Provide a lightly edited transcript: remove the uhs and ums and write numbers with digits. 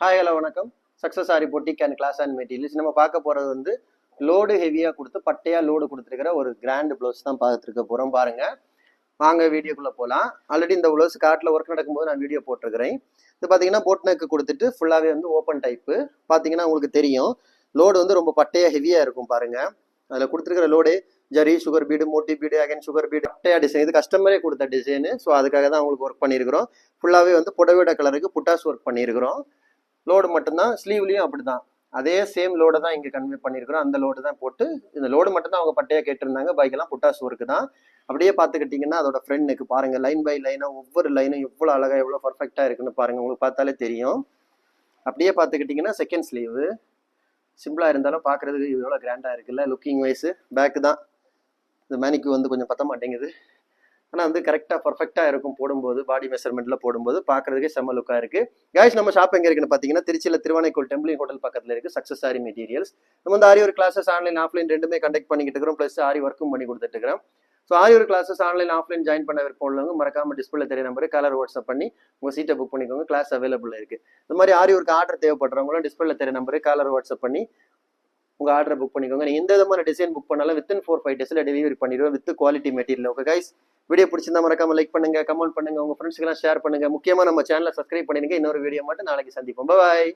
Hi hello வணக்கம். Success aari boutique and class and materials. நம்ம பார்க்க போகிறது வந்து லோடு ஹெவியாக கொடுத்து பட்டையாக லோடு கொடுத்துருக்கிற ஒரு கிராண்ட் ப்ளவுஸ் தான் பார்த்துருக்க போகிறோம். பாருங்கள், வாங்க வீடியோக்குள்ளே போகலாம். ஆல்ரெடி இந்த ப்ளவுஸ் காட்டில் ஒர்க் நடக்கும்போது நான் வீடியோ போட்டிருக்கிறேன். இது பார்த்தீங்கன்னா போட் நெக்கு கொடுத்துட்டு ஃபுல்லாகவே வந்து ஓப்பன் டைப்பு. பார்த்தீங்கன்னா உங்களுக்கு தெரியும் லோடு வந்து ரொம்ப பட்டையாக ஹெவியாக இருக்கும். பாருங்கள், அதில் கொடுத்துருக்கிற லோடு ஜரி, சுகர் பீடு, மோட்டி பீடு, அகைன் சுகர் பீடு, பட்டையா டிசைன். இது கஸ்டமரே கொடுத்த டிசைனு. ஸோ அதுக்காக தான் உங்களுக்கு ஒர்க் பண்ணியிருக்கிறோம். ஃபுல்லாகவே வந்து புடவையோட கலருக்கு புட்டாஸ் ஒர்க் பண்ணியிருக்கிறோம். லோடு மட்டும்தான், ஸ்லீவ்லையும் அப்படி தான் அதே சேம் லோடை தான் இங்கே கன்வே பண்ணியிருக்கிறோம். அந்த லோடு தான் போட்டு இந்த லோடு மட்டும் தான் அவங்க பட்டையாக கேட்டிருந்தாங்க. பைக்கெல்லாம் புட்டாஸ் ஒர்க்கு தான். அப்படியே பார்த்துக்கிட்டிங்கன்னா அதோட ஃப்ரண்ட் நெக் பாருங்கள், லைன் பை லைனாக ஒவ்வொரு லைனும் எவ்வளோ அழகாக எவ்வளோ பர்ஃபெக்டாக இருக்குன்னு பாருங்கள். உங்களுக்கு பார்த்தாலே தெரியும். அப்படியே பார்த்துக்கிட்டிங்கன்னா செகண்ட் ஸ்லீவு சிம்பிளாக இருந்தாலும் பார்க்குறதுக்கு எவ்வளோ கிராண்டாக இருக்குல்ல. லுக்கிங் வைஸு பேக்கு தான் இந்த மேனிக்கு வந்து கொஞ்சம் பற்ற மாட்டேங்குது. ஆனால் வந்து கரெக்டாக பர்ஃபெக்டாக இருக்கும் போடும்போது. பாடி மெஷர்மெண்ட்டில் போடும்போது பார்க்குறதுக்கே செம்ம லுக்காக இருக்குது. கைஸ், நம்ம ஷாப் எங்கே இருக்குன்னு பார்த்தீங்கன்னா திருச்சியில் திருவானைக்கோள் டெம்பிள் ஹோட்டல் பக்கத்தில் இருக்குது. சக்ஸஸ் ஆரி மெட்டீரியல்ஸ். நம்ம வந்து ஆரி ஒரு கிளாஸஸ் ஆன்லைன் ஆஃப்லைன் ரெண்டுமே கண்டக்ட் பண்ணிக்கிட்டு இருக்கிறோம். ப்ளஸ் ஆரி ஒர்க்கும் பண்ணி கொடுத்துட்டு இருக்கிறோம். ஸோ ஆரி ஒரு கிளாஸஸ் ஆன்லைன் ஆஃப்லைன் ஜாயின் பண்ண விருப்பம் உள்ளவங்க மறக்காம டிஸ்பிளே தெரிய நம்பரு கலர் வாட்ஸ்அப் பண்ணி உங்கள் சீட்டை புக் பண்ணிக்கோங்க. கிளாஸ் அவைலபிள் இருக்குது. இந்த மாதிரி ஆரி ஒர்க்கு ஆர்டர் தேவைப்படுறவங்களும் டிஸ்பிளே தெரிய நம்பரு கலர் வாட்ஸ்அப் பண்ணி உங்கள் ஆர்டரை புக் பண்ணிக்கோங்க. நீங்கள் எந்த விதமான டிசைன் புக் பண்ணாலும் வித்தின் 4-5 டேஸில் டெலிவரி பண்ணிடுவோம் with quality material. Okay guys, video பிடிச்சிருந்தா மறக்காம லைக் பண்ணுங்க, கமெண்ட் பண்ணுங்க, உங்க ஃப்ரெண்ட்ஸ்க்கெல்லாம் ஷேர் பண்ணுங்க. முக்கியமாக நம்ம சேனலை சப்ஸ்கிரைப் பண்ணிடுங்க. இன்னொரு வீடியோ மட்டும் நாளைக்கு சந்திப்போம். பாய்.